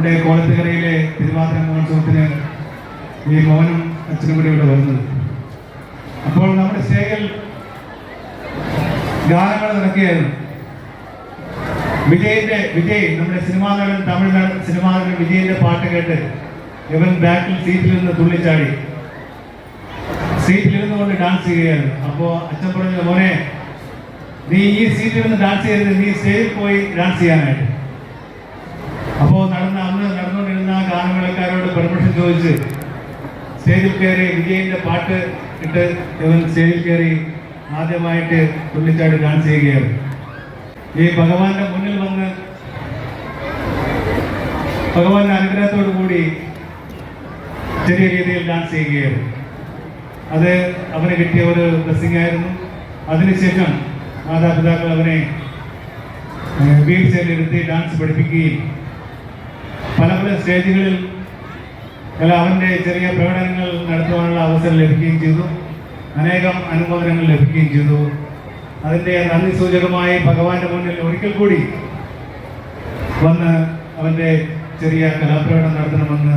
ഇവിടെ കോളത്തുകരയിലെ തിരുവാതിര മഹോത്സവത്തിന് ഈ മോനും അച്ഛനും കൂടി ഇവിടെ വരുന്നത്. അപ്പോൾ നമ്മുടെ സ്റ്റേജിൽ ഗാനങ്ങൾ നടക്കുകയായിരുന്നു. വിജയ് നമ്മുടെ സിനിമാ നടൻ, തമിഴ് സിനിമാ നടൻ വിജയിന്റെ പാട്ട് കേട്ട് ഇവൻ ബാക്കിൽ സീറ്റിൽ നിന്ന് തുള്ളിച്ചാടി, സീറ്റിലിരുന്നു കൊണ്ട് ഡാൻസ് ചെയ്യുകയായിരുന്നു. അപ്പോൾ അച്ഛൻ പറഞ്ഞു, മോനെ നീ ഈ സീറ്റിൽ നിന്ന് ഡാൻസ് ചെയ്തത്, നീ സ്റ്റേജിൽ പോയി ഡാൻസ് ചെയ്യാനായിട്ട്. അപ്പോൾ അന്ന് നടന്നുകൊണ്ടിരുന്ന ഗാനമേളക്കാരോട് പെർമിഷൻ ചോദിച്ച് സ്റ്റേജിൽ കയറി വിജയിന്റെ പാട്ട് ഇട്ട് ഇവൻ സ്റ്റേജിൽ കയറി ആദ്യമായിട്ട് തുള്ളിച്ചാടി ഡാൻസ് ചെയ്യുകയായിരുന്നു. ഈ ഭഗവാന്റെ മുന്നിൽ വന്ന് ഭഗവാന്റെ അനുഗ്രഹത്തോടു കൂടി ചെറിയ രീതിയിൽ ഡാൻസ് ചെയ്യുകയായിരുന്നു. അത് അവന് കിട്ടിയ ഒരു ബ്ലെസ്സിംഗ് ആയിരുന്നു. അതിനുശേഷം മാതാപിതാക്കൾ അവനെ വീൽ ചെയറിലിരുത്തി ഡാൻസ് പഠിപ്പിക്കുകയും പല സ്റ്റേജുകളിൽ അവൻ്റെ ചെറിയ പ്രകടനങ്ങൾ നടത്തുവാനുള്ള അവസരം ലഭിക്കുകയും ചെയ്തു. അനേകം അനുമോദനങ്ങൾ ലഭിക്കുകയും ചെയ്തു. അതിൻ്റെ നന്ദി സൂചകമായി ഭഗവാന്റെ മുന്നിൽ ഒരിക്കൽ കൂടി വന്ന് അവൻ്റെ ചെറിയ കലാപ്രകടനം നടത്തണമെന്ന്